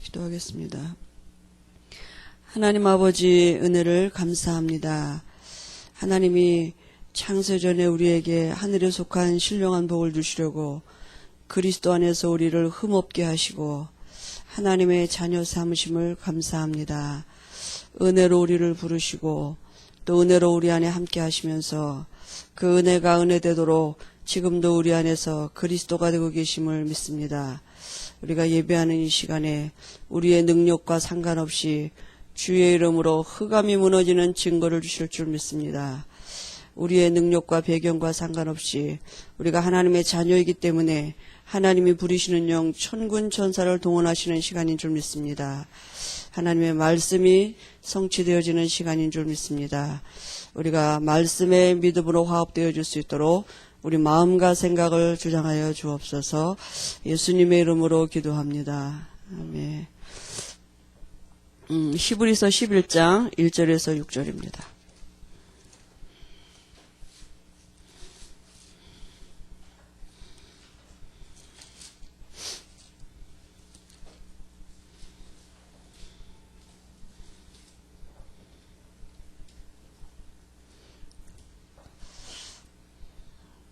기도하겠습니다. 하나님 아버지 은혜를 감사합니다. 하나님이 창세전에 우리에게 하늘에 속한 신령한 복을 주시려고 그리스도 안에서 우리를 흠없게 하시고 하나님의 자녀 삼으심을 감사합니다. 은혜로 우리를 부르시고 또 은혜로 우리 안에 함께 하시면서 그 은혜가 은혜되도록 지금도 우리 안에서 그리스도가 되고 계심을 믿습니다. 우리가 예배하는 이 시간에 우리의 능력과 상관없이 주의 이름으로 흑암이 무너지는 증거를 주실 줄 믿습니다. 우리의 능력과 배경과 상관없이 우리가 하나님의 자녀이기 때문에 하나님이 부리시는 영 천군 천사를 동원하시는 시간인 줄 믿습니다. 하나님의 말씀이 성취되어지는 시간인 줄 믿습니다. 우리가 말씀의 믿음으로 화합되어질 수 있도록 우리 마음과 생각을 주장하여 주옵소서. 예수님의 이름으로 기도합니다. 아멘. 히브리서 11장 1절에서 6절입니다.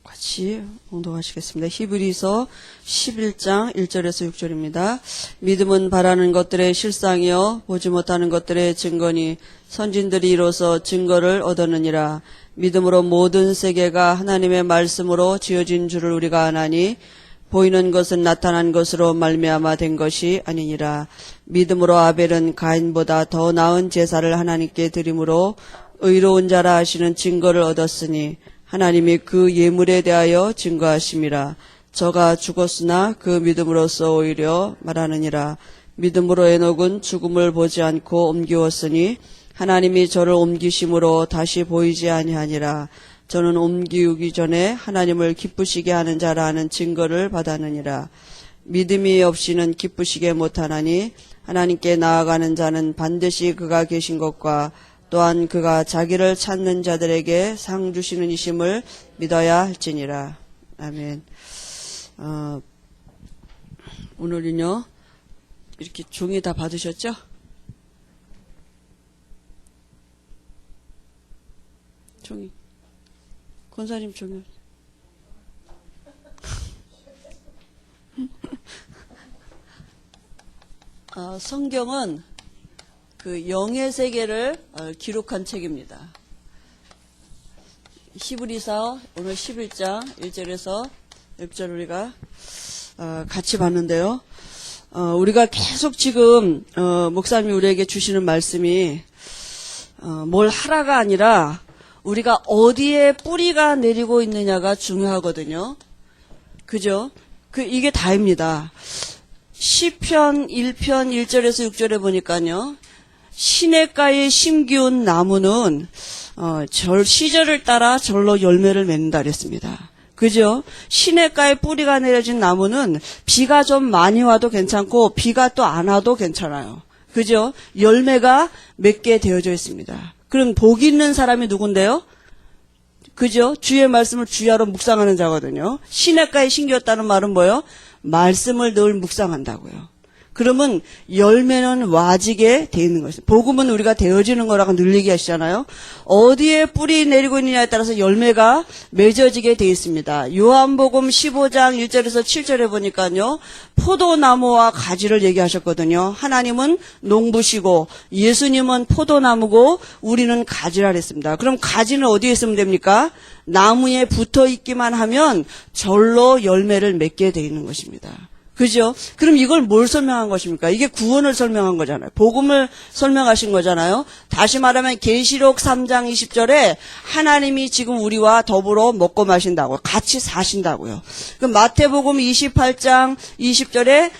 같이 봉독하시겠습니다. 히브리서 11장 1절에서 6절입니다. 믿음은 바라는 것들의 실상이요 보지 못하는 것들의 증거니 선진들이 이로써 증거를 얻었느니라. 믿음으로 모든 세계가 하나님의 말씀으로 지어진 줄을 우리가 아나니 보이는 것은 나타난 것으로 말미암아 된 것이 아니니라. 믿음으로 아벨은 가인보다 더 나은 제사를 하나님께 드림으로 의로운 자라 하시는 증거를 얻었으니 하나님이 그 예물에 대하여 증거하심이라. 저가 죽었으나 그 믿음으로써 오히려 말하느니라. 믿음으로 에녹은 죽음을 보지 않고 옮기웠으니 하나님이 저를 옮기심으로 다시 보이지 아니하니라. 저는 옮기우기 전에 하나님을 기쁘시게 하는 자라 하는 증거를 받았느니라. 믿음이 없이는 기쁘시게 못하나니 하나님께 나아가는 자는 반드시 그가 계신 것과 또한 그가 자기를 찾는 자들에게 상 주시는 이심을 믿어야 할지니라. 아멘. 오늘은요 이렇게 종이 다 받으셨죠? 종이 권사님 종이 성경은 그 영의 세계를 기록한 책입니다. 히브리서 오늘 11장 1절에서 6절 우리가 같이 봤는데요. 우리가 계속 지금 목사님이 우리에게 주시는 말씀이 뭘 하라가 아니라 우리가 어디에 뿌리가 내리고 있느냐가 중요하거든요. 그죠? 이게 다입니다. 시편 1편 1절에서 6절에 보니까요. 시냇가에 심기운 나무는 시절을 따라 절로 열매를 맺는다 그랬습니다. 그죠? 시냇가에 뿌리가 내려진 나무는 비가 좀 많이 와도 괜찮고 비가 또 안 와도 괜찮아요. 그죠? 열매가 맺게 되어져 있습니다. 그럼 복 있는 사람이 누군데요? 그죠? 주의 말씀을 주야로 묵상하는 자거든요. 시냇가에 심겼다는 말은 뭐예요? 말씀을 늘 묵상한다고요. 그러면 열매는 와지게 돼 있는 것이죠. 복음은 우리가 되어지는 거라고 늘 얘기하시잖아요. 어디에 뿌리 내리고 있느냐에 따라서 열매가 맺어지게 돼 있습니다. 요한복음 15장 1절에서 7절에 보니까요. 포도나무와 가지를 얘기하셨거든요. 하나님은 농부시고 예수님은 포도나무고 우리는 가지라 그랬습니다. 그럼 가지는 어디에 있으면 됩니까? 나무에 붙어 있기만 하면 절로 열매를 맺게 돼 있는 것입니다. 그죠? 그럼 이걸 뭘 설명한 것입니까? 이게 구원을 설명한 거잖아요. 복음을 설명하신 거잖아요. 다시 말하면 계시록 3장 20절에 하나님이 지금 우리와 더불어 먹고 마신다고, 같이 사신다고요. 그럼 마태복음 28장 20절에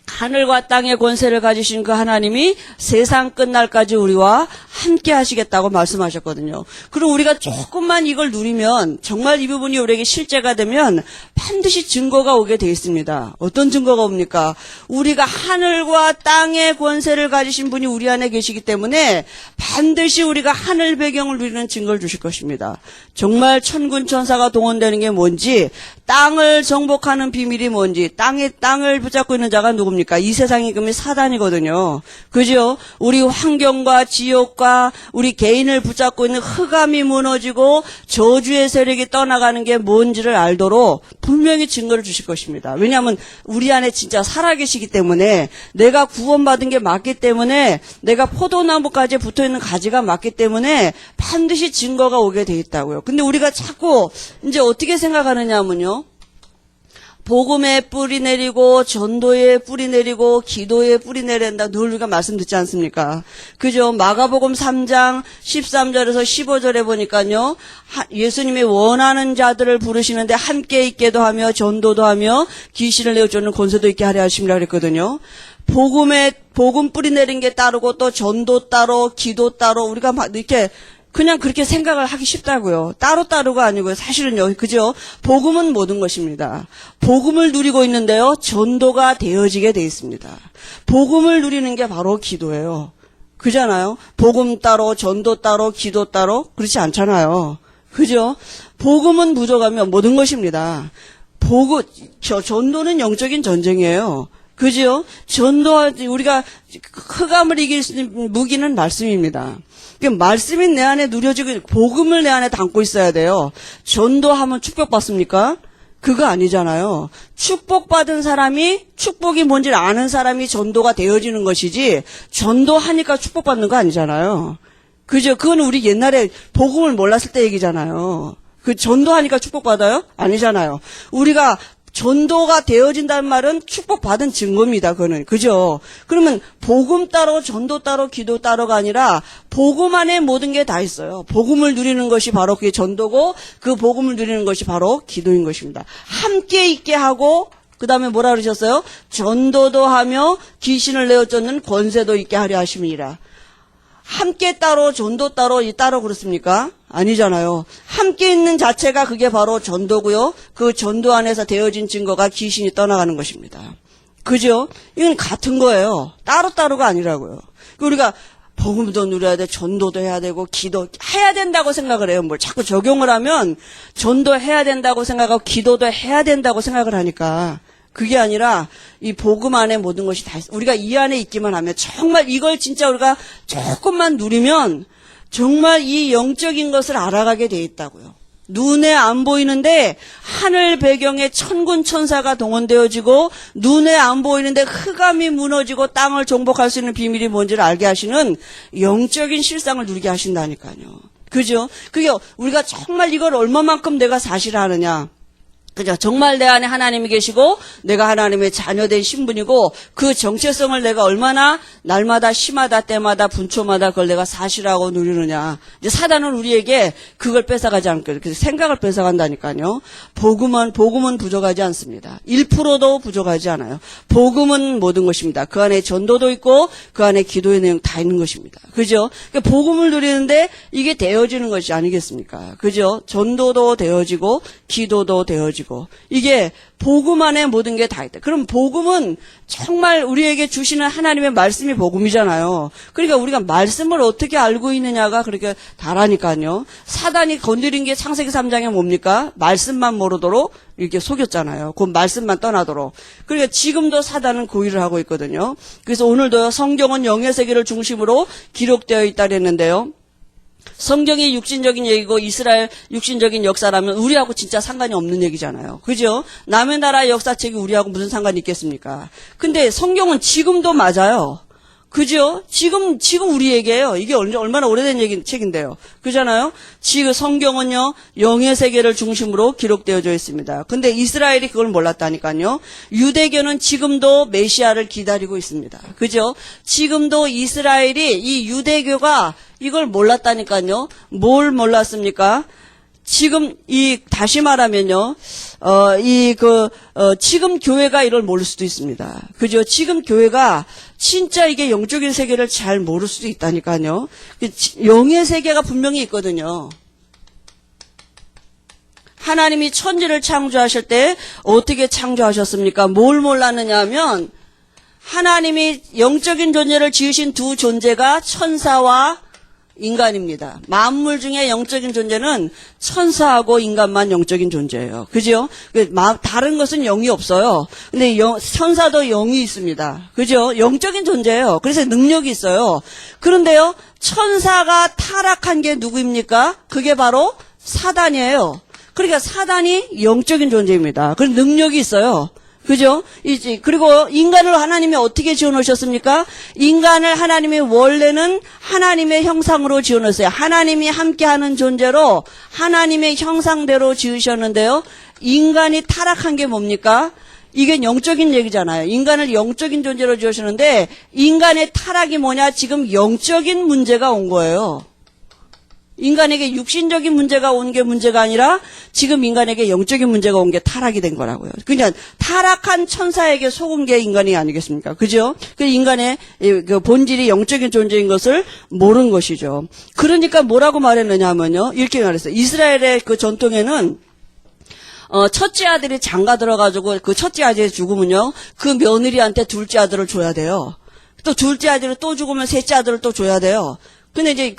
하늘과 땅의 권세를 가지신 그 하나님이 세상 끝날까지 우리와 함께 하시겠다고 말씀하셨거든요. 그럼 우리가 조금만 이걸 누리면 정말 이 부분이 우리에게 실제가 되면 반드시 증거가 오게 돼 있습니다. 어떤 증거가 옵니까? 우리가 하늘과 땅의 권세를 가지신 분이 우리 안에 계시기 때문에 반드시 우리가 하늘 배경을 누리는 증거를 주실 것입니다. 정말 천군 천사가 동원되는 게 뭔지, 땅을 정복하는 비밀이 뭔지, 땅을 붙잡고 있는 자가 누굽니까? 이 세상의 금이 사단이거든요. 그죠? 우리 환경과 지옥과 우리 개인을 붙잡고 있는 흑암이 무너지고 저주의 세력이 떠나가는 게 뭔지를 알도록 분명히 증거를 주실 것입니다. 왜냐하면 우리 안에 진짜 살아계시기 때문에, 내가 구원받은 게 맞기 때문에, 내가 포도나무까지 붙어있는 가지가 맞기 때문에 반드시 증거가 오게 돼 있다고요. 근데 우리가 자꾸 이제 어떻게 생각하느냐 하면요, 복음에 뿌리 내리고 전도에 뿌리 내리고 기도에 뿌리 내린다 늘 우리가 말씀 듣지 않습니까? 그죠? 마가복음 3장 13절에서 15절에 보니까요, 예수님이 원하는 자들을 부르시는데 함께 있게도 하며 전도도 하며 귀신을 내어쫓는 권세도 있게 하려 하심이라 그랬거든요. 복음 뿌리 내린 게 따르고 또 전도 따로 기도 따로 우리가 막 이렇게 그냥 그렇게 생각을 하기 쉽다고요. 따로가 아니고요. 사실은요. 그죠? 복음은 모든 것입니다. 복음을 누리고 있는데요. 전도가 되어지게 돼 있습니다. 복음을 누리는 게 바로 기도예요. 그잖아요. 복음 따로 전도 따로 기도 따로 그렇지 않잖아요. 그죠? 복음은 부족하면 모든 것입니다. 전도는 영적인 전쟁이에요. 그죠? 우리가 흑암을 이길 수 있는 무기는 말씀입니다. 말씀이 내 안에 누려지고 복음을 내 안에 담고 있어야 돼요. 전도하면 축복받습니까? 그거 아니잖아요. 축복받은 사람이 축복이 뭔지를 아는 사람이 전도가 되어지는 것이지 전도하니까 축복받는 거 아니잖아요. 그죠? 그건 우리 옛날에 복음을 몰랐을 때 얘기잖아요. 그 전도하니까 축복받아요? 아니잖아요. 우리가 전도가 되어진다는 말은 축복받은 증거입니다. 그거는. 그죠? 그러면 복음 따로 전도 따로 기도 따로가 아니라 복음 안에 모든 게 다 있어요. 복음을 누리는 것이 바로 그게 전도고 그 복음을 누리는 것이 바로 기도인 것입니다. 함께 있게 하고 그 다음에 뭐라 그러셨어요? 전도도 하며 귀신을 내어쫓는 권세도 있게 하려 하심이니라. 함께 따로 전도 따로 그렇습니까? 아니잖아요. 함께 있는 자체가 그게 바로 전도고요. 그 전도 안에서 되어진 증거가 귀신이 떠나가는 것입니다. 그죠? 이건 같은 거예요. 따로가 아니라고요. 우리가 복음도 누려야 돼, 전도도 해야 되고 기도 해야 된다고 생각을 해요. 뭘 자꾸 적용을 하면 전도해야 된다고 생각하고 기도도 해야 된다고 생각을 하니까 그게 아니라 이 복음 안에 모든 것이 다 있어. 우리가 이 안에 있기만 하면 정말 이걸 진짜 우리가 조금만 누리면 정말 이 영적인 것을 알아가게 돼 있다고요. 눈에 안 보이는데 하늘 배경에 천군 천사가 동원되어지고 눈에 안 보이는데 흑암이 무너지고 땅을 정복할 수 있는 비밀이 뭔지를 알게 하시는 영적인 실상을 누리게 하신다니까요. 그죠? 그게 우리가 정말 이걸 얼마만큼 내가 사실하느냐. 그죠? 정말 내 안에 하나님이 계시고 내가 하나님의 자녀된 신분이고 그 정체성을 내가 얼마나 날마다 시마다 때마다 분초마다 그걸 내가 사실하고 누리느냐. 이제 사단은 우리에게 그걸 뺏어가지 않고 그래서 생각을 뺏어간다니까요. 복음은 부족하지 않습니다. 1%도 부족하지 않아요. 복음은 모든 것입니다. 그 안에 전도도 있고 그 안에 기도의 내용 다 있는 것입니다. 그죠? 그러니까 복음을 누리는데 이게 되어지는 것이 아니겠습니까? 그죠? 전도도 되어지고 기도도 되어지고 이게 복음 안에 모든 게 다 있다. 그럼 복음은 정말 우리에게 주시는 하나님의 말씀이 복음이잖아요. 그러니까 우리가 말씀을 어떻게 알고 있느냐가 그렇게 다라니까요. 사단이 건드린 게 창세기 3장에 뭡니까? 말씀만 모르도록 이렇게 속였잖아요. 그 말씀만 떠나도록. 그러니까 지금도 사단은 그 일을 하고 있거든요. 그래서 오늘도 성경은 영의 세계를 중심으로 기록되어 있다 그랬는데요. 성경이 육신적인 얘기고 이스라엘 육신적인 역사라면 우리하고 진짜 상관이 없는 얘기잖아요. 그죠? 남의 나라의 역사책이 우리하고 무슨 상관이 있겠습니까? 근데 성경은 지금도 맞아요. 그죠? 지금 우리에게요. 이게 얼마나 오래된 책인데요. 그잖아요? 지금 성경은요, 영의 세계를 중심으로 기록되어져 있습니다. 근데 이스라엘이 그걸 몰랐다니까요. 유대교는 지금도 메시아를 기다리고 있습니다. 그죠? 지금도 이스라엘이 이 유대교가 이걸 몰랐다니까요. 뭘 몰랐습니까? 지금 다시 말하면요, 지금 교회가 이걸 모를 수도 있습니다. 그죠? 지금 교회가 진짜 이게 영적인 세계를 잘 모를 수도 있다니까요. 영의 세계가 분명히 있거든요. 하나님이 천지를 창조하실 때 어떻게 창조하셨습니까? 뭘 몰랐느냐 하면 하나님이 영적인 존재를 지으신 두 존재가 천사와 인간입니다. 만물 중에 영적인 존재는 천사하고 인간만 영적인 존재예요. 그죠? 다른 것은 영이 없어요. 근데 천사도 영이 있습니다. 그죠? 영적인 존재예요. 그래서 능력이 있어요. 그런데요, 천사가 타락한 게 누구입니까? 그게 바로 사단이에요. 그러니까 사단이 영적인 존재입니다. 그리고 능력이 있어요. 그죠? 그리고 인간을 하나님이 어떻게 지어놓으셨습니까? 인간을 하나님이 원래는 하나님의 형상으로 지어놓으셨어요. 하나님이 함께하는 존재로 하나님의 형상대로 지으셨는데요. 인간이 타락한 게 뭡니까? 이게 영적인 얘기잖아요. 인간을 영적인 존재로 지으셨는데 인간의 타락이 뭐냐? 지금 영적인 문제가 온 거예요. 인간에게 육신적인 문제가 온 게 문제가 아니라 지금 인간에게 영적인 문제가 온 게 타락이 된 거라고요. 그냥 타락한 천사에게 속은 게 인간이 아니겠습니까? 그죠? 그 인간의 그 본질이 영적인 존재인 것을 모르는 것이죠. 그러니까 뭐라고 말했느냐 하면요. 이렇게 말했어요. 이스라엘의 그 전통에는 첫째 아들이 장가 들어가지고 그 첫째 아들이 죽으면요. 그 며느리한테 둘째 아들을 줘야 돼요. 또 둘째 아들을 또 죽으면 셋째 아들을 또 줘야 돼요. 근데 이제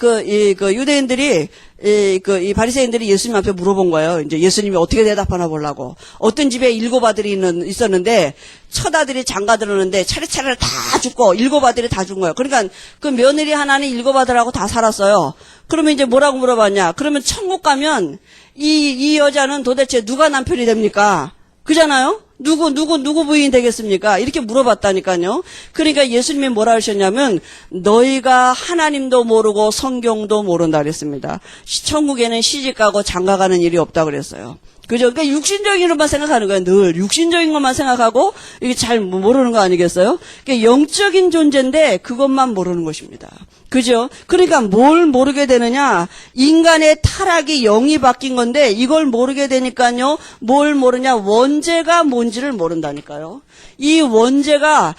유대인들이 이 바리새인들이 예수님 앞에 물어본 거예요. 이제 예수님이 어떻게 대답하나 보려고. 어떤 집에 7 아들이 있었는데 첫 아들이 장가 들었는데 차례차례 다 죽고 7 아들이 다 죽은 거예요. 그러니까 그 며느리 하나는 7 아들하고 다 살았어요. 그러면 이제 뭐라고 물어봤냐? 그러면 천국 가면 이 여자는 도대체 누가 남편이 됩니까? 그잖아요? 누구 부인이 되겠습니까? 이렇게 물어봤다니까요. 그러니까 예수님이 뭐라 하셨냐면, 너희가 하나님도 모르고 성경도 모른다 그랬습니다. 천국에는 시집가고 장가가는 일이 없다 그랬어요. 그죠? 그러니까 육신적인 것만 생각하는 거예요. 늘 육신적인 것만 생각하고 이게 잘 모르는 거 아니겠어요? 그러니까 영적인 존재인데 그것만 모르는 것입니다. 그죠? 그러니까 뭘 모르게 되느냐? 인간의 타락이 영이 바뀐 건데 이걸 모르게 되니까요. 뭘 모르냐? 원죄가 뭔지를 모른다니까요. 이 원죄가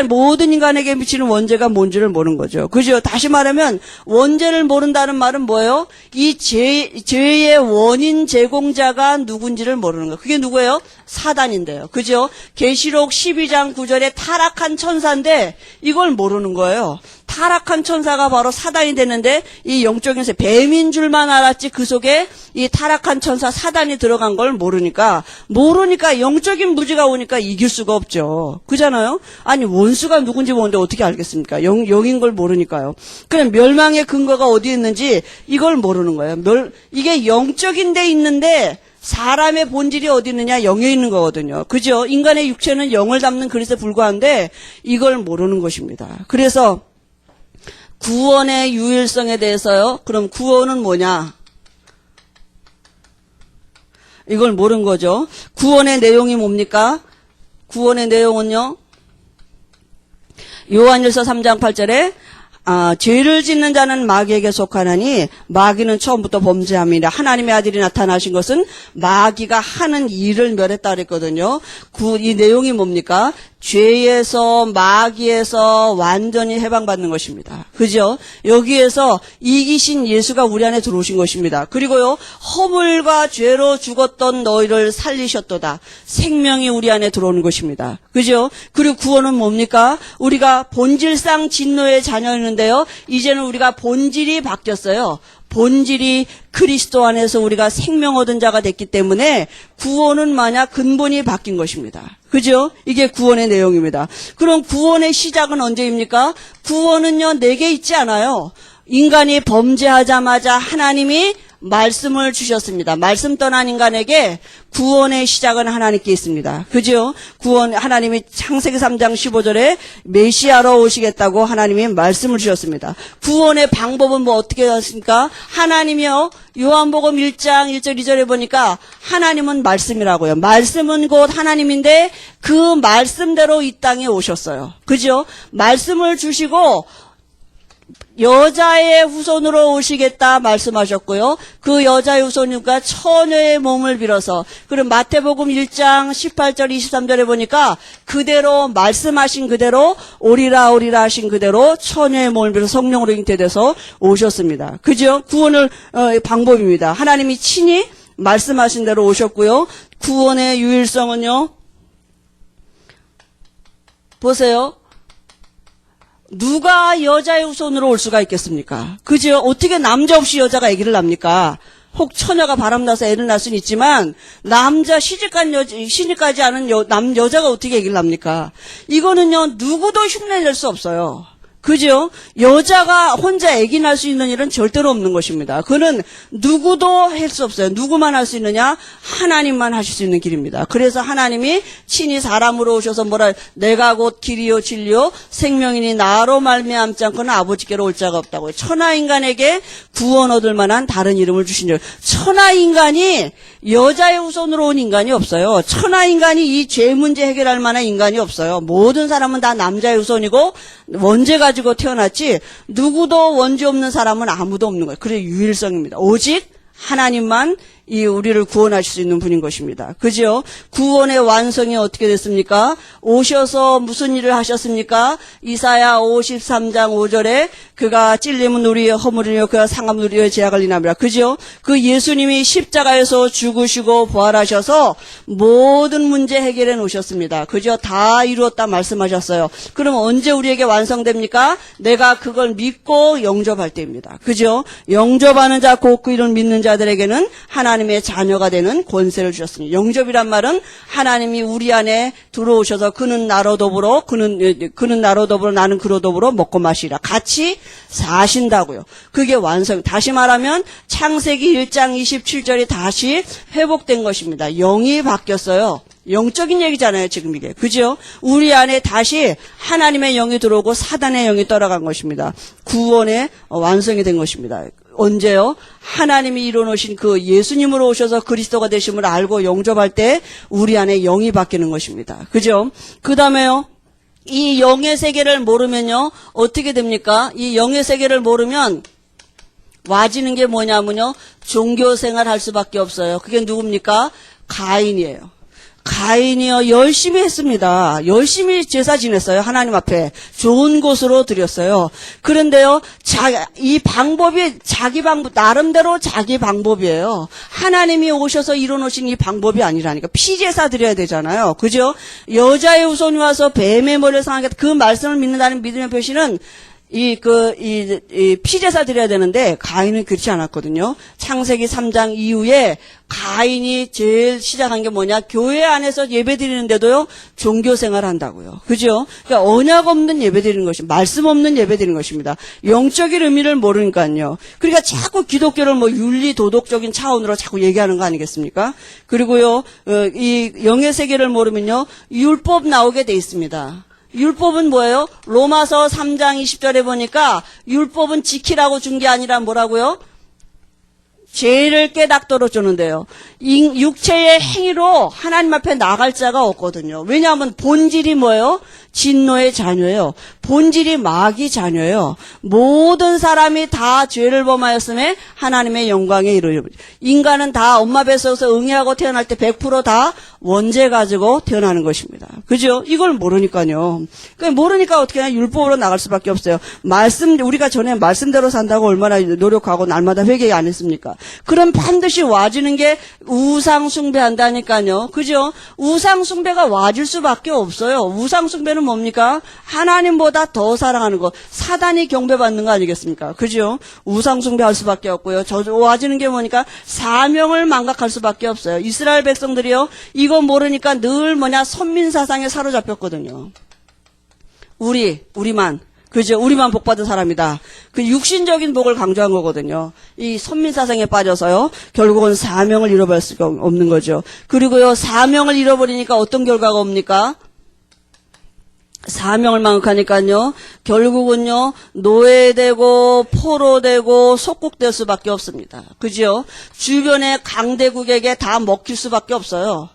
모든 인간에게 미치는 원죄가 뭔지를 모르는 거죠. 그죠? 다시 말하면 원죄를 모른다는 말은 뭐예요? 이 죄의 원인 제공자가 누군지를 모르는 거예요. 그게 누구예요? 사단인데요. 그죠? 계시록 12장 9절에 타락한 천사인데 이걸 모르는 거예요. 타락한 천사가 바로 사단이 됐는데 이 영적인 뱀인 줄만 알았지 그 속에 이 타락한 천사 사단이 들어간 걸 모르니까 영적인 무지가 오니까 이길 수가 없죠. 그잖아요? 아니 원수가 누군지 모르는데 어떻게 알겠습니까? 영인 걸 모르니까요. 그냥 멸망의 근거가 어디에 있는지 이걸 모르는 거예요. 이게 영적인 데 있는데 사람의 본질이 어디 있느냐? 영에 있는 거거든요. 그죠? 인간의 육체는 영을 담는 그릇에 불과한데 이걸 모르는 것입니다. 그래서 구원의 유일성에 대해서요. 그럼 구원은 뭐냐? 이걸 모르는 거죠. 구원의 내용이 뭡니까? 구원의 내용은요. 요한일서 3장 8절에 죄를 짓는 자는 마귀에게 속하나니 마귀는 처음부터 범죄함이라. 하나님의 아들이 나타나신 것은 마귀가 하는 일을 멸했다 그랬거든요. 이 내용이 뭡니까? 죄에서 마귀에서 완전히 해방받는 것입니다. 그죠? 여기에서 이기신 예수가 우리 안에 들어오신 것입니다. 그리고요, 허물과 죄로 죽었던 너희를 살리셨도다. 생명이 우리 안에 들어오는 것입니다. 그죠? 그리고 구원은 뭡니까? 우리가 본질상 진노의 자녀였는데요, 이제는 우리가 본질이 바뀌었어요. 본질이 그리스도 안에서 우리가 생명 얻은 자가 됐기 때문에 구원은 만약 근본이 바뀐 것입니다. 그죠? 이게 구원의 내용입니다. 그럼 구원의 시작은 언제입니까? 구원은요, 내게 있지 않아요. 인간이 범죄하자마자 하나님이 말씀을 주셨습니다. 말씀 떠난 인간에게 구원의 시작은 하나님께 있습니다. 그죠? 하나님이 창세기 3장 15절에 메시아로 오시겠다고 하나님이 말씀을 주셨습니다. 구원의 방법은 뭐 어떻게 하십니까? 하나님이요, 요한복음 1장 1절 2절에 보니까 하나님은 말씀이라고요. 말씀은 곧 하나님인데 그 말씀대로 이 땅에 오셨어요. 그죠? 말씀을 주시고 여자의 후손으로 오시겠다 말씀하셨고요. 그 여자의 후손이니까 처녀의 몸을 빌어서, 그럼 마태복음 1장 18절 23절에 보니까 그대로 말씀하신 그대로 오리라 오리라 하신 그대로 처녀의 몸을 빌어서 성령으로 잉태돼서 오셨습니다. 그죠? 구원을 방법입니다. 하나님이 친히 말씀하신 대로 오셨고요. 구원의 유일성은요. 보세요. 누가 여자의 후손으로 올 수가 있겠습니까? 그죠? 어떻게 남자 없이 여자가 아기를 낳습니까? 혹 처녀가 바람나서 애를 낳을 수는 있지만 남자 시집까지 않은 여자가 어떻게 아기를 낳습니까? 이거는요 누구도 흉내낼 수 없어요. 그죠? 여자가 혼자 아기 낳을 수 있는 일은 절대로 없는 것입니다. 그는 누구도 할 수 없어요. 누구만 할 수 있느냐? 하나님만 하실 수 있는 길입니다. 그래서 하나님이 친히 사람으로 오셔서 내가 곧 길이요 진리요 생명이니 나로 말미암지 않고는 아버지께로 올 자가 없다고요. 천하 인간에게 구원 얻을 만한 다른 이름을 주신 줄. 천하 인간이 여자의 후손으로 온 인간이 없어요. 천하 인간이 이 죄 문제 해결할 만한 인간이 없어요. 모든 사람은 다 남자의 후손이고 원죄 가지고 태어났지 누구도 원죄 없는 사람은 아무도 없는 거예요. 그래 유일성입니다. 오직 하나님만 이 우리를 구원하실 수 있는 분인 것입니다. 그죠? 구원의 완성이 어떻게 됐습니까? 오셔서 무슨 일을 하셨습니까? 이사야 53장 5절에 그가 찔림은 우리의 허물이요 그가 상함은 우리의 죄악을 인함이라. 그죠? 그 예수님이 십자가에서 죽으시고 부활하셔서 모든 문제 해결해 놓으셨습니다. 그죠? 다 이루었다 말씀하셨어요. 그럼 언제 우리에게 완성됩니까? 내가 그걸 믿고 영접할 때입니다. 그죠? 영접하는 자 곧 그 이름 믿는 자들에게는 하나님의 자녀가 되는 권세를 주셨습니다. 영접이란 말은 하나님이 우리 안에 들어오셔서 그는 나로 더불어 그는 나로 더불어 나는 그로 더불어 먹고 마시라 같이 사신다고요. 그게 완성. 다시 말하면 창세기 1장 27절이 다시 회복된 것입니다. 영이 바뀌었어요. 영적인 얘기잖아요, 지금 이게. 그죠? 우리 안에 다시 하나님의 영이 들어오고 사단의 영이 떠나간 것입니다. 구원의 완성이 된 것입니다. 언제요? 하나님이 이뤄놓으신 그 예수님으로 오셔서 그리스도가 되심을 알고 영접할 때 우리 안에 영이 바뀌는 것입니다. 그죠? 그 다음에요. 이 영의 세계를 모르면요. 어떻게 됩니까? 이 영의 세계를 모르면 와지는 게 뭐냐면요. 종교생활 할 수밖에 없어요. 그게 누굽니까? 가인이에요. 가인이요 열심히 했습니다. 열심히 제사 지냈어요. 하나님 앞에 좋은 곳으로 드렸어요. 그런데요 이 방법이 자기 방법 나름대로 자기 방법이에요. 하나님이 오셔서 이뤄놓으신 이 방법이 아니라니까. 피제사 드려야 되잖아요. 그죠? 여자의 후손이 와서 뱀의 머리를 상하게 그 말씀을 믿는다는 믿음의 표시는 이 피제사 드려야 되는데 가인은 그렇지 않았거든요. 창세기 3장 이후에 가인이 제일 시작한 게 뭐냐? 교회 안에서 예배 드리는데도요, 종교 생활 한다고요. 그죠? 그러니까 언약 없는 예배 드리는 것이, 말씀 없는 예배 드리는 것입니다. 영적인 의미를 모르니까요. 그러니까 자꾸 기독교를 윤리, 도덕적인 차원으로 자꾸 얘기하는 거 아니겠습니까? 그리고요, 이 영의 세계를 모르면요, 율법 나오게 돼 있습니다. 율법은 뭐예요? 로마서 3장 20절에 보니까 율법은 지키라고 준 게 아니라 뭐라고요? 죄를 깨닫도록 주는데요. 육체의 행위로 하나님 앞에 나갈 자가 없거든요. 왜냐하면 본질이 뭐예요? 진노의 자녀예요. 본질이 마귀 자녀예요. 모든 사람이 다 죄를 범하였음에 하나님의 영광에 이르려. 인간은 다 엄마 뱃속에서 응애하고 태어날 때 100% 다 원죄 가지고 태어나는 것입니다. 그죠? 이걸 모르니까요. 그러니까 모르니까 어떻게 하냐? 율법으로 나갈 수밖에 없어요. 우리가 전에 말씀대로 산다고 얼마나 노력하고 날마다 회개 안 했습니까? 그럼 반드시 와지는 게 우상 숭배한다니까요. 그죠? 우상 숭배가 와질 수밖에 없어요. 우상 숭배는 뭡니까? 하나님보다 더 사랑하는 거. 사단이 경배받는 거 아니겠습니까? 그죠? 우상 숭배할 수밖에 없고요. 와지는 게 뭐니까? 사명을 망각할 수밖에 없어요. 이스라엘 백성들이요. 이거 모르니까 늘 선민 사상에 사로잡혔거든요. 우리만. 그죠? 우리만 복받은 사람이다. 그 육신적인 복을 강조한 거거든요. 이 선민 사상에 빠져서요. 결국은 사명을 잃어버릴 수가 없는 거죠. 그리고요. 사명을 잃어버리니까 어떤 결과가 옵니까? 사명을 망각하니까요. 결국은요. 노예되고 포로되고 속국될 수밖에 없습니다. 그죠? 주변의 강대국에게 다 먹힐 수밖에 없어요.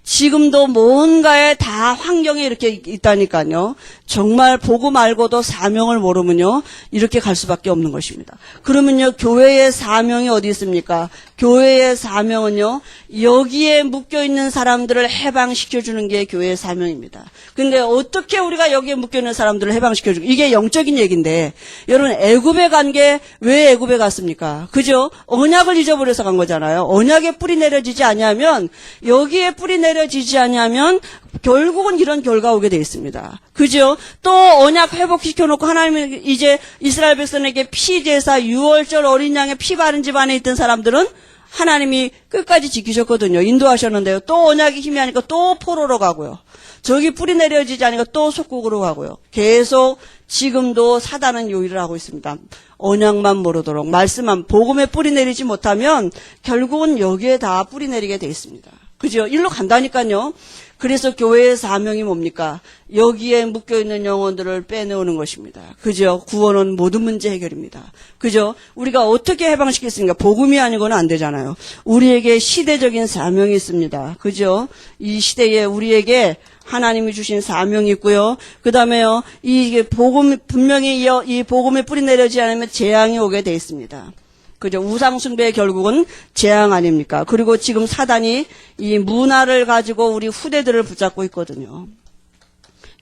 지금도 뭔가에 다 환경에 이렇게 있다니까요. 정말 보고 말고도 사명을 모르면요, 이렇게 갈 수밖에 없는 것입니다. 그러면요, 교회의 사명이 어디 있습니까? 교회의 사명은요, 여기에 묶여있는 사람들을 해방시켜주는 게 교회의 사명입니다. 근데 어떻게 우리가 여기에 묶여있는 사람들을 해방시켜주고, 이게 영적인 얘기인데, 여러분, 애굽에 간 게 왜 애굽에 갔습니까? 그죠? 언약을 잊어버려서 간 거잖아요. 언약에 뿌리 내려지지 않으면, 여기에 뿌리 내려지지 않으면, 결국은 이런 결과 오게 돼 있습니다. 그죠? 또 언약 회복시켜놓고 하나님은 이제 이스라엘 백성에게 피제사, 유월절 어린 양의 피 바른 집안에 있던 사람들은 하나님이 끝까지 지키셨거든요. 인도하셨는데요. 또 언약이 힘이 하니까 또 포로로 가고요. 저기 뿌리 내려지지 않으니까 또 속국으로 가고요. 계속 지금도 사단은 요일을 하고 있습니다. 언약만 모르도록, 말씀만, 복음에 뿌리 내리지 못하면 결국은 여기에 다 뿌리 내리게 돼 있습니다. 그죠? 일로 간다니까요. 그래서 교회의 사명이 뭡니까? 여기에 묶여있는 영혼들을 빼내오는 것입니다. 그죠? 구원은 모든 문제 해결입니다. 그죠? 우리가 어떻게 해방시켰습니까? 복음이 아니고는 안 되잖아요. 우리에게 시대적인 사명이 있습니다. 그죠? 이 시대에 우리에게 하나님이 주신 사명이 있고요. 그 다음에요, 이 복음, 분명히 이 복음에 뿌리 내려지지 않으면 재앙이 오게 돼 있습니다. 그죠? 우상숭배의 결국은 재앙 아닙니까? 그리고 지금 사단이 이 문화를 가지고 우리 후대들을 붙잡고 있거든요.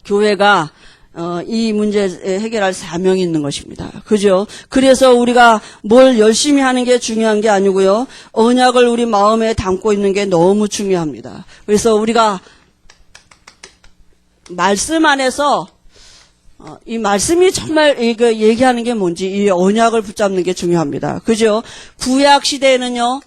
교회가 이 문제 해결할 사명이 있는 것입니다. 그죠? 그래서 우리가 뭘 열심히 하는 게 중요한 게 아니고요. 언약을 우리 마음에 담고 있는 게 너무 중요합니다. 그래서 우리가 말씀 안에서 이 말씀이 정말 이거 얘기하는 게 뭔지 이 언약을 붙잡는 게 중요합니다. 그죠? 구약 시대에는요.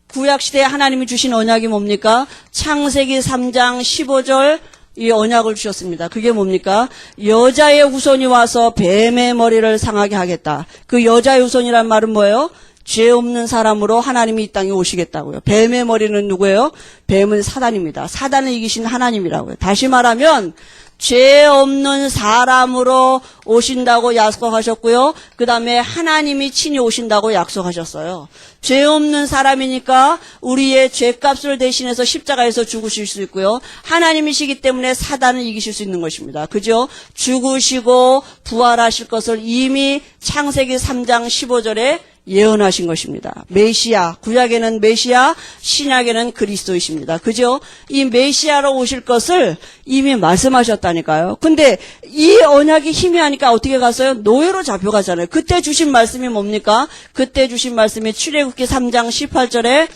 구약 시대에 하나님이 주신 언약이 뭡니까? 창세기 3장 15절 이 언약을 주셨습니다. 그게 뭡니까? 여자의 후손이 와서 뱀의 머리를 상하게 하겠다. 그 여자의 후손이란 말은 뭐예요? 죄 없는 사람으로 하나님이 이 땅에 오시겠다고요. 뱀의 머리는 누구예요? 뱀은 사단입니다. 사단을 이기신 하나님이라고요. 다시 말하면 죄 없는 사람으로 오신다고 약속하셨고요. 그 다음에 하나님이 친히 오신다고 약속하셨어요. 죄 없는 사람이니까 우리의 죄값을 대신해서 십자가에서 죽으실 수 있고요. 하나님이시기 때문에 사단을 이기실 수 있는 것입니다. 그죠? 죽으시고 부활하실 것을 이미 창세기 3장 15절에 예언하신 것입니다. 메시아, 구약에는 메시아, 신약에는 그리스도이십니다. 그죠? 이 메시아로 오실 것을 이미 말씀하셨다니까요. 근데 이 언약이 힘이 하니까 어떻게 갔어요? 노예로 잡혀가잖아요. 그때 주신 말씀이 뭡니까? 그때 주신 말씀이 출애굽기 3장 18절에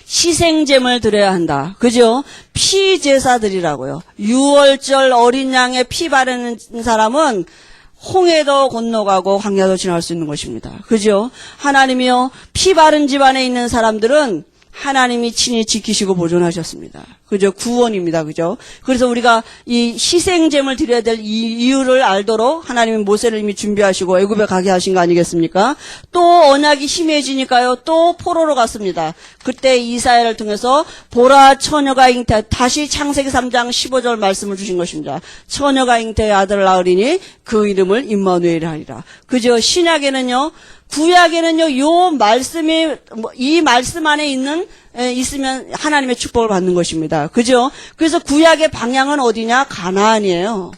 희생제물 드려야 한다. 그죠? 피제사들이라고요. 유월절 어린 양의 피 바르는 사람은 홍해도 건너가고 광야도 지날 수 있는 것입니다. 그죠? 하나님이요, 피 바른 집안에 있는 사람들은 하나님이 친히 지키시고 보존하셨습니다. 그죠? 구원입니다. 그죠? 그래서 우리가 이 희생제물 드려야 될 이유를 알도록 하나님이 모세를 이미 준비하시고 애굽에 가게 하신 거 아니겠습니까? 또 언약이 심해지니까요. 또 포로로 갔습니다. 그때 이사야를 통해서 보라 처녀가 잉태, 다시 창세기 3장 15절 말씀을 주신 것입니다. 처녀가 잉태의 아들을 낳으리니 그 이름을 임마누엘 하리라. 그죠? 신약에는요. 구약에는요, 요 말씀이, 이 말씀 안에 있으면 하나님의 축복을 받는 것입니다. 그죠? 그래서 구약의 방향은 어디냐? 가나안이에요.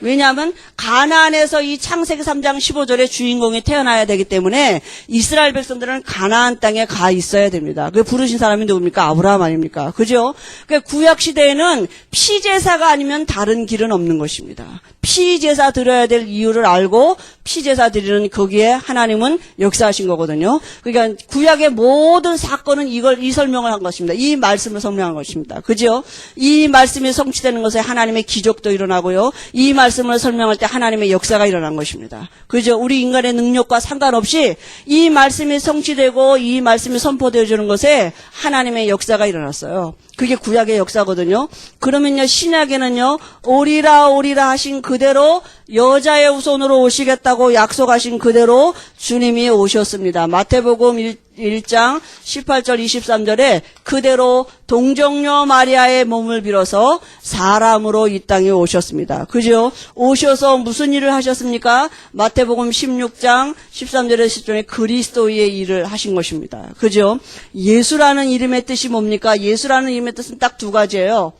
왜냐하면 가나안에서 이 창세기 3장 15절의 주인공이 태어나야 되기 때문에 이스라엘 백성들은 가나안 땅에 가 있어야 됩니다. 그 부르신 사람이 누굽니까? 아브라함 아닙니까? 그죠? 그러니까 구약 시대에는 피제사가 아니면 다른 길은 없는 것입니다. 피제사 드려야 될 이유를 알고 피제사 드리는 거기에 하나님은 역사하신 거거든요. 그러니까 구약의 모든 사건은 이 설명을 한 것입니다. 이 말씀을 설명한 것입니다. 그죠? 이 말씀이 성취되는 것에 하나님의 기적도 일어나고요. 이 말씀을 설명할 때 하나님의 역사가 일어난 것입니다. 그죠? 우리 인간의 능력과 상관없이 이 말씀이 성취되고 이 말씀이 선포되어지는 것에 하나님의 역사가 일어났어요. 그게 구약의 역사거든요. 그러면요, 신약에는요, 오리라 오리라 하신 그대로 여자의 후손으로 오시겠다고 약속하신 그대로 주님이 오셨습니다. 마태복음 1장 18절 23절에 그대로 동정녀 마리아의 몸을 빌어서 사람으로 이 땅에 오셨습니다. 그죠? 오셔서 무슨 일을 하셨습니까? 마태복음 16장 13절에 10절에 그리스도의 일을 하신 것입니다. 그죠? 예수라는 이름의 뜻이 뭡니까? 예수라는 이름의 뜻은 딱 두 가지예요.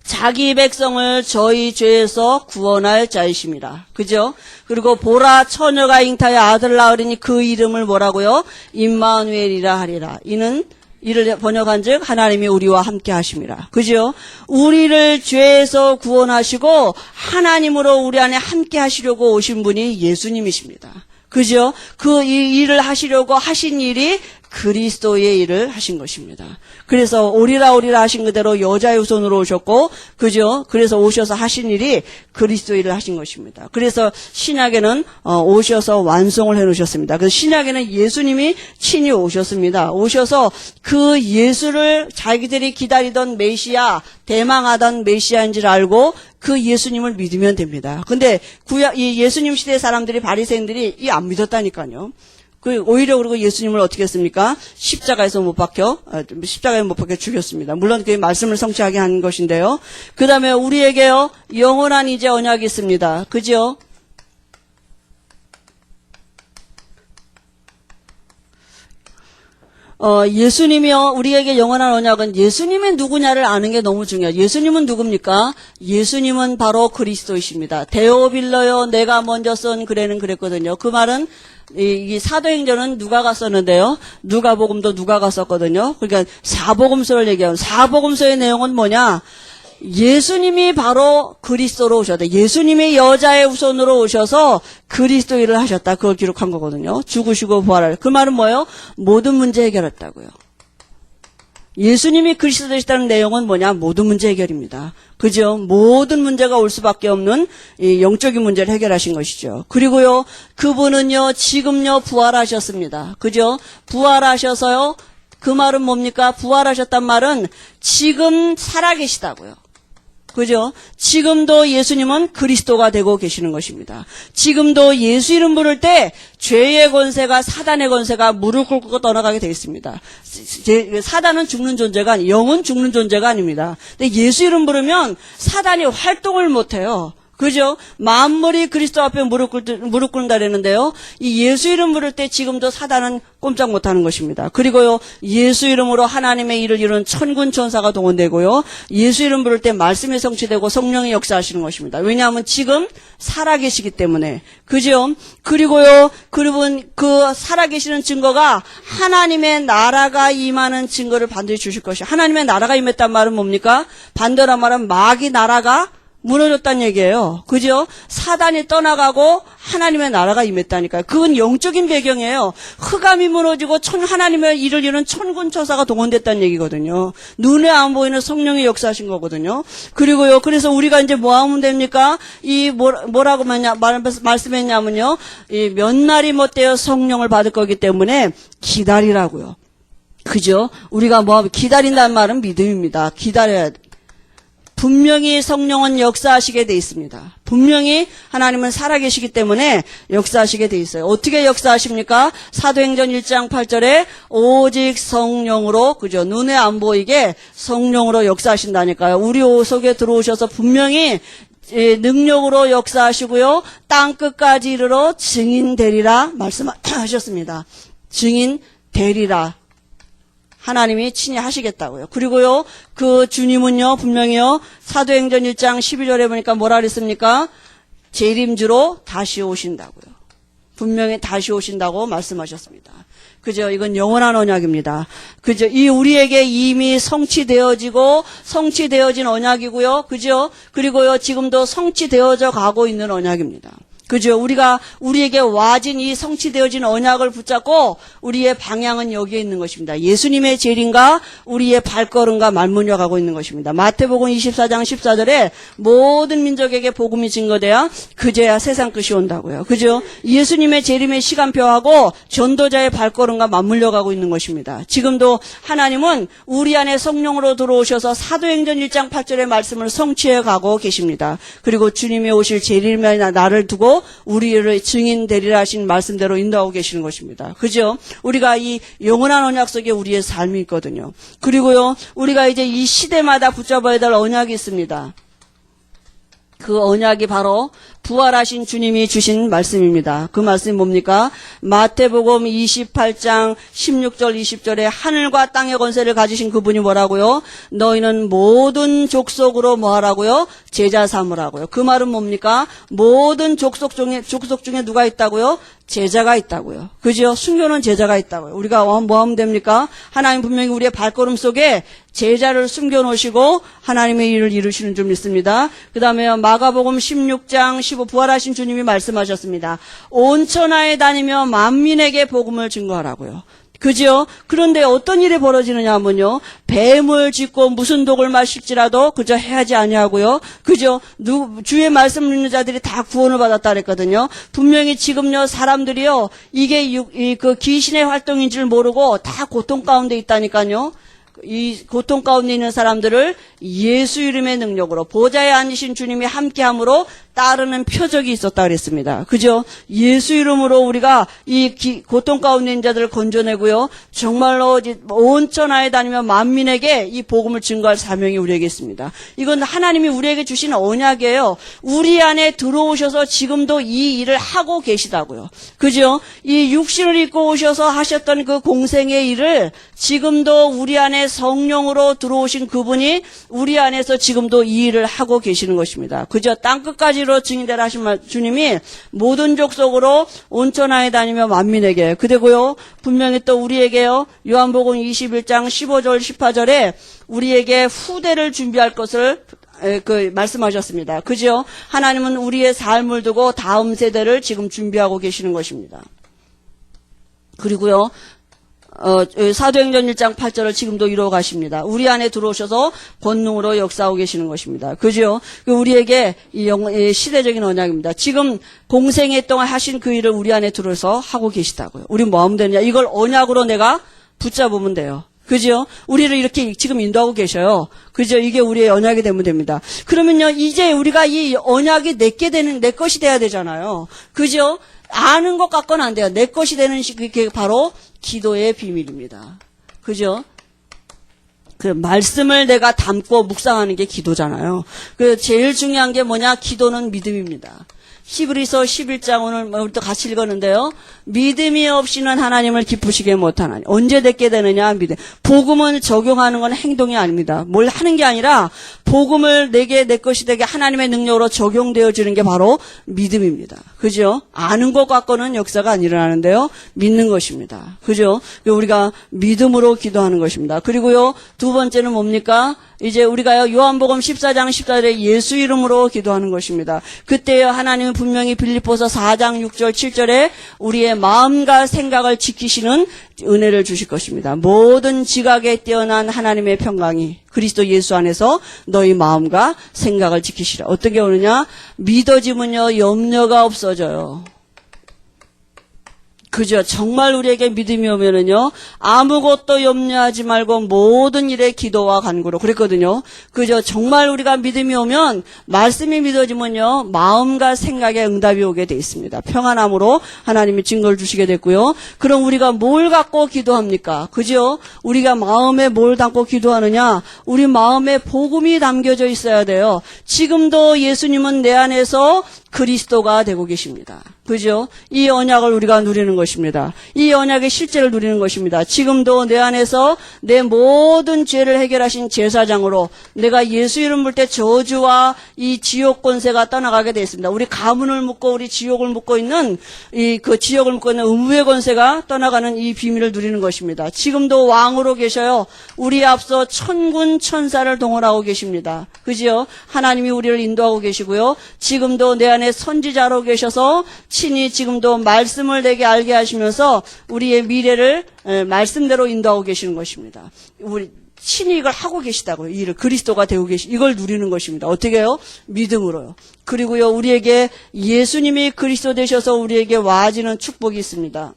자기 백성을 저희 죄에서 구원할 자이십니다. 그죠? 그리고 보라 처녀가 잉타의 아들 낳으리니 그 이름을 뭐라고요? 임마누엘이라 하리라. 이를 번역한즉 하나님이 우리와 함께 하심이라. 그죠? 우리를 죄에서 구원하시고 하나님으로 우리 안에 함께 하시려고 오신 분이 예수님이십니다. 그죠? 그 일을 하시려고 하신 일이 그리스도의 일을 하신 것입니다. 그래서 오리라 하신 그대로 여자의 후손으로 오셨고, 그죠? 그래서 오셔서 하신 일이 그리스도 일을 하신 것입니다. 그래서 신약에는 오셔서 완성을 해놓으셨습니다. 그래서 신약에는 예수님이 친히 오셨습니다. 오셔서 그 예수를 자기들이 기다리던 메시아, 대망하던 메시아인 줄 알고 그 예수님을 믿으면 됩니다. 근데 이 예수님 시대 사람들이 바리새인들이 안 믿었다니까요. 오히려 그리고 예수님을 어떻게 했습니까? 십자가에 못 박혀 죽였습니다. 물론 그 말씀을 성취하게 한 것인데요. 그 다음에 우리에게요, 영원한 이제 언약이 있습니다. 그죠? 예수님이요, 우리에게 영원한 언약은 예수님이 누구냐를 아는 게 너무 중요해요. 예수님은 누굽니까? 예수님은 바로 그리스도이십니다. 데오빌러요, 내가 먼저 쓴 그래는 그랬거든요. 그 말은 이 사도행전은 누가가 썼는데요. 누가복음도 누가가 썼거든요. 그러니까 사복음서를 얘기하는, 사복음서의 내용은 뭐냐? 예수님이 바로 그리스도로 오셨다. 예수님이 여자의 후손으로 오셔서 그리스도 일을 하셨다. 그걸 기록한 거거든요. 죽으시고 부활할. 그 말은 뭐예요? 모든 문제 해결했다고요. 예수님이 그리스도 되시다는 내용은 뭐냐? 모든 문제 해결입니다. 그죠? 모든 문제가 올 수밖에 없는 이 영적인 문제를 해결하신 것이죠. 그리고요, 그분은요, 지금요, 부활하셨습니다. 그죠? 부활하셔서요, 그 말은 뭡니까? 부활하셨단 말은 지금 살아계시다고요. 그죠? 지금도 예수님은 그리스도가 되고 계시는 것입니다. 지금도 예수 이름 부를 때 죄의 권세가, 사단의 권세가 무릎 꿇고 떠나가게 되어 있습니다. 사단은 죽는 존재가 아니, 영은 죽는 존재가 아닙니다. 근데 예수 이름 부르면 사단이 활동을 못해요. 그죠? 만물이 그리스도 앞에 무릎 꿇는다 그랬는데요. 이 예수 이름 부를 때 지금도 사단은 꼼짝 못하는 것입니다. 그리고요, 예수 이름으로 하나님의 일을 이루는 천군 천사가 동원되고요, 예수 이름 부를 때 말씀이 성취되고 성령이 역사하시는 것입니다. 왜냐하면 지금 살아계시기 때문에. 그죠? 그리고요, 그분 그 살아계시는 증거가 하나님의 나라가 임하는 증거를 반드시 주실 것이에요. 하나님의 나라가 임했단 말은 뭡니까? 반대로 말하면 마귀 나라가 무너졌다는 얘기예요. 그죠? 사단이 떠나가고 하나님의 나라가 임했다니까요. 그건 영적인 배경이에요. 흑암이 무너지고 하나님의 일을 이루는 천군천사가 동원됐다는 얘기거든요. 눈에 안 보이는 성령이 역사하신 거거든요. 그리고요, 그래서 우리가 이제 뭐 하면 됩니까? 뭐라고 말씀했냐면요. 몇 날이 못되어 성령을 받을 거기 때문에 기다리라고요. 그죠? 우리가 기다린다는 말은 믿음입니다. 기다려야 돼. 분명히 성령은 역사하시게 돼 있습니다. 분명히 하나님은 살아계시기 때문에 역사하시게 돼 있어요. 어떻게 역사하십니까? 사도행전 1장 8절에 오직 성령으로, 그죠? 눈에 안 보이게 성령으로 역사하신다니까요. 우리 속에 들어오셔서 분명히 능력으로 역사하시고요, 땅 끝까지 이르러 증인 되리라 말씀하셨습니다. 증인 되리라. 하나님이 친히 하시겠다고요. 그리고요, 그 주님은요, 분명히요, 사도행전 1장 12절에 보니까 뭐라 그랬습니까? 재림주로 다시 오신다고요. 분명히 다시 오신다고 말씀하셨습니다. 그죠? 이건 영원한 언약입니다. 그죠? 이 우리에게 이미 성취되어진 언약이고요. 그죠? 그리고요, 지금도 성취되어져 가고 있는 언약입니다. 그죠? 우리에게 와진 이 성취되어진 언약을 붙잡고 우리의 방향은 여기에 있는 것입니다. 예수님의 재림과 우리의 발걸음과 맞물려 가고 있는 것입니다. 마태복음 24장 14절에 모든 민족에게 복음이 증거돼야 그제야 세상 끝이 온다고요. 그죠? 예수님의 재림의 시간표하고 전도자의 발걸음과 맞물려 가고 있는 것입니다. 지금도 하나님은 우리 안에 성령으로 들어오셔서 사도행전 1장 8절의 말씀을 성취해 가고 계십니다. 그리고 주님이 오실 재림의 날을 두고 하시고 우리를 증인 되리라 하신 말씀대로 인도하고 계시는 것입니다. 그죠? 우리가 이 영원한 언약 속에 우리의 삶이 있거든요. 그리고요, 우리가 이제 이 시대마다 붙잡아야 될 언약이 있습니다. 그 언약이 바로 부활하신 주님이 주신 말씀입니다. 그 말씀이 뭡니까? 마태복음 28장 16절 20절에 하늘과 땅의 권세를 가지신 그분이 뭐라고요? 너희는 모든 족속으로 뭐하라고요? 제자 삼으라고요. 그 말은 뭡니까? 모든 족속 중에 누가 있다고요? 제자가 있다고요. 그죠? 숨겨놓은 제자가 있다고요. 우리가 뭐 하면 됩니까? 하나님 분명히 우리의 발걸음 속에 제자를 숨겨놓으시고 하나님의 일을 이루시는 줄 믿습니다. 그 다음에 마가복음 16장 15 부활하신 주님이 말씀하셨습니다. 온 천하에 다니며 만민에게 복음을 증거하라고요. 그죠? 그런데 어떤 일이 벌어지느냐 하면요, 뱀을 짚고 무슨 독을 마실지라도 그저 해하지 아니하고요. 그죠? 주의 말씀 듣는 자들이 다 구원을 받았다 그랬거든요. 분명히 지금요, 사람들이요, 이게 그 귀신의 활동인 줄 모르고 다 고통 가운데 있다니까요. 이 고통 가운데 있는 사람들을 예수 이름의 능력으로 보좌에 앉으신 주님이 함께함으로 따르는 표적이 있었다 그랬습니다. 그죠? 예수 이름으로 우리가 이 고통 가운데 있는 자들을 건져내고요. 정말로 온 천하에 다니며 만민에게 이 복음을 증거할 사명이 우리에게 있습니다. 이건 하나님이 우리에게 주신 언약이에요. 우리 안에 들어오셔서 지금도 이 일을 하고 계시다고요. 그죠? 이 육신을 입고 오셔서 하셨던 그 공생의 일을 지금도 우리 안에 성령으로 들어오신 그분이 우리 안에서 지금도 이 일을 하고 계시는 것입니다. 그죠? 땅끝까지로 증인되라 하신 주님이 모든 족속으로 온 천하에 다니며 만민에게, 그리고요, 분명히 또 우리에게요, 요한복음 21장 15절 18절에 우리에게 후대를 준비할 것을 말씀하셨습니다. 그죠? 하나님은 우리의 삶을 두고 다음 세대를 지금 준비하고 계시는 것입니다. 그리고요, 사도행전 1장 8절을 지금도 이루어 가십니다. 우리 안에 들어오셔서 권능으로 역사하고 계시는 것입니다. 그죠? 우리에게 이 시대적인 언약입니다. 지금 공생애 동안 하신 그 일을 우리 안에 들어서 하고 계시다고요. 우리 뭐 하면 되냐? 이걸 언약으로 내가 붙잡으면 돼요. 그죠? 우리를 이렇게 지금 인도하고 계셔요. 그죠? 이게 우리의 언약이 되면 됩니다. 그러면요, 이제 우리가 이 언약이 내 것이 돼야 되잖아요. 그죠? 아는 것 같고는 안 돼요. 내 것이 되는 그게 바로 기도의 비밀입니다. 그죠? 그 말씀을 내가 담고 묵상하는 게 기도잖아요. 그 제일 중요한 게 뭐냐? 기도는 믿음입니다. 히브리서 11장 오늘 또 같이 읽었는데요. 믿음이 없이는 하나님을 기쁘시게 못하나니. 언제 듣게 되느냐? 믿음. 복음을 적용하는 건 행동이 아닙니다. 뭘 하는 게 아니라 복음을 내 것이 되게 하나님의 능력으로 적용되어지는 게 바로 믿음입니다. 그죠? 아는 것 갖고는 역사가 안 일어나는데요. 믿는 것입니다. 그죠? 우리가 믿음으로 기도하는 것입니다. 그리고요, 두 번째는 뭡니까? 이제 우리가요, 요한복음 14장 14절에 예수 이름으로 기도하는 것입니다. 그때요, 하나님은 분명히 빌립보서 4장 6절 7절에 우리의 마음과 생각을 지키시는 은혜를 주실 것입니다. 모든 지각에 뛰어난 하나님의 평강이 그리스도 예수 안에서 너희 마음과 생각을 지키시라. 어떻게 오느냐? 믿어지면요, 염려가 없어져요. 그죠? 정말 우리에게 믿음이 오면은요, 아무것도 염려하지 말고 모든 일에 기도와 간구로 그랬거든요. 그죠? 정말 우리가 믿음이 오면, 말씀이 믿어지면요, 마음과 생각에 응답이 오게 돼 있습니다. 평안함으로 하나님이 증거를 주시게 됐고요. 그럼 우리가 뭘 갖고 기도합니까? 그죠? 우리가 마음에 뭘 담고 기도하느냐? 우리 마음에 복음이 담겨져 있어야 돼요. 지금도 예수님은 내 안에서 그리스도가 되고 계십니다. 그죠? 이 언약을 우리가 누리는 것입니다. 이 언약의 실제를 누리는 것입니다. 지금도 내 안에서 내 모든 죄를 해결하신 제사장으로 내가 예수 이름 볼 때 저주와 이 지옥 권세가 떠나가게 되어 있습니다. 우리 가문을 묶고 우리 지옥을 묶고 있는 그 지옥을 묶고 있는 음부의 권세가 떠나가는 이 비밀을 누리는 것입니다. 지금도 왕으로 계셔요. 우리 앞서 천군 천사를 동원하고 계십니다. 그죠? 하나님이 우리를 인도하고 계시고요. 지금도 내 안에 선지자로 계셔서 친히 지금도 말씀을 내게 알게 하시면서 우리의 미래를 말씀대로 인도하고 계시는 것입니다. 우리 친히 이걸 하고 계시다고요. 이 일을 그리스도가 되고 이걸 누리는 것입니다. 어떻게 해요? 믿음으로요. 그리고요, 우리에게 예수님이 그리스도 되셔서 우리에게 와지는 축복이 있습니다.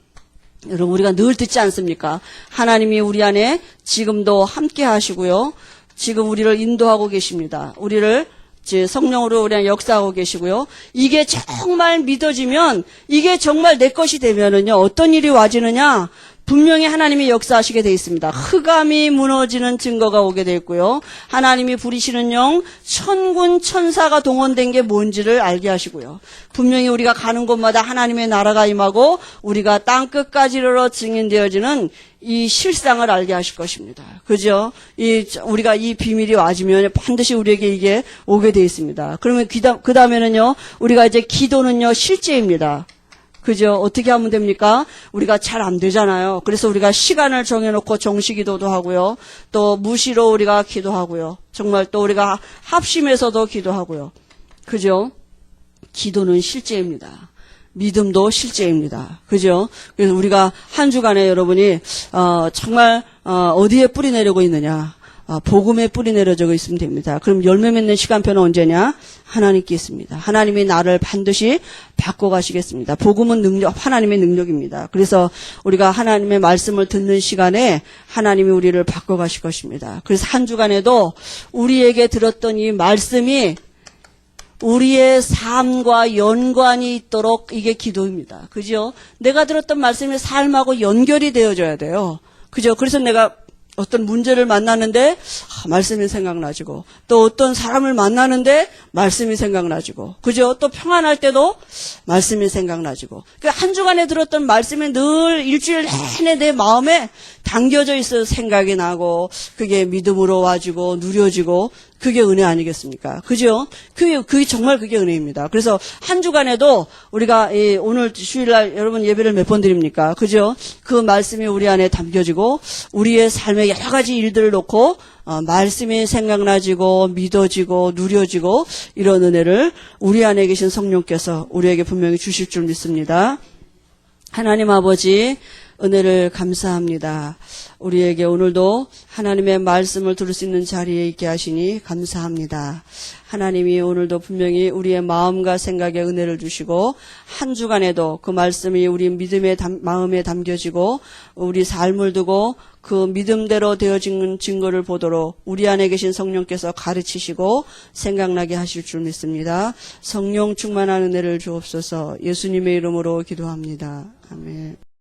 여러분, 우리가 늘 듣지 않습니까? 하나님이 우리 안에 지금도 함께 하시고요. 지금 우리를 인도하고 계십니다. 우리를 성령으로 그냥 역사하고 계시고요. 이게 정말 믿어지면, 이게 정말 내 것이 되면은요, 어떤 일이 와지느냐? 분명히 하나님이 역사하시게 돼 있습니다. 흑암이 무너지는 증거가 오게 돼 있고요. 하나님이 부리시는 영, 천군 천사가 동원된 게 뭔지를 알게 하시고요. 분명히 우리가 가는 곳마다 하나님의 나라가 임하고 우리가 땅 끝까지 이르러 증인되어지는 이 실상을 알게 하실 것입니다. 그죠? 우리가 이 비밀이 와지면 반드시 우리에게 이게 오게 돼 있습니다. 그러면 그 다음에는요, 우리가 이제 기도는요, 실제입니다. 그죠? 어떻게 하면 됩니까? 우리가 잘 안 되잖아요. 그래서 우리가 시간을 정해놓고 정시기도도 하고요. 또 무시로 우리가 기도하고요. 정말 또 우리가 합심해서도 기도하고요. 그죠? 기도는 실제입니다. 믿음도 실제입니다. 그죠? 그래서 우리가 한 주간에 여러분이 정말 어디에 뿌리 내리고 있느냐? 복음에 뿌리 내려져 있으면 됩니다. 그럼 열매 맺는 시간표는 언제냐? 하나님께 있습니다. 하나님이 나를 반드시 바꿔가시겠습니다. 복음은 하나님의 능력입니다. 그래서 우리가 하나님의 말씀을 듣는 시간에 하나님이 우리를 바꿔가실 것입니다. 그래서 한 주간에도 우리에게 들었던 이 말씀이 우리의 삶과 연관이 있도록 이게 기도입니다. 그죠? 내가 들었던 말씀이 삶하고 연결이 되어져야 돼요. 그죠? 그래서 내가 어떤 문제를 만나는데 말씀이 생각나지고, 또 어떤 사람을 만나는데 말씀이 생각나지고, 그죠? 또 평안할 때도 말씀이 생각나지고, 한 주간에 들었던 말씀이 늘 일주일 내내 내 마음에 담겨져 있어 생각이 나고, 그게 믿음으로 와지고 누려지고, 그게 은혜 아니겠습니까? 그죠? 그게 정말 그게 은혜입니다. 그래서 한 주간에도 우리가 오늘 주일날 여러분 예배를 몇 번 드립니까? 그죠? 그 말씀이 우리 안에 담겨지고 우리의 삶의 여러 가지 일들을 놓고 말씀이 생각나지고 믿어지고 누려지고 이런 은혜를 우리 안에 계신 성령께서 우리에게 분명히 주실 줄 믿습니다. 하나님 아버지, 은혜를 감사합니다. 우리에게 오늘도 하나님의 말씀을 들을 수 있는 자리에 있게 하시니 감사합니다. 하나님이 오늘도 분명히 우리의 마음과 생각에 은혜를 주시고 한 주간에도 그 말씀이 우리 믿음의 마음에 담겨지고 우리 삶을 두고 그 믿음대로 되어진 증거를 보도록 우리 안에 계신 성령께서 가르치시고 생각나게 하실 줄 믿습니다. 성령 충만한 은혜를 주옵소서. 예수님의 이름으로 기도합니다. 아멘.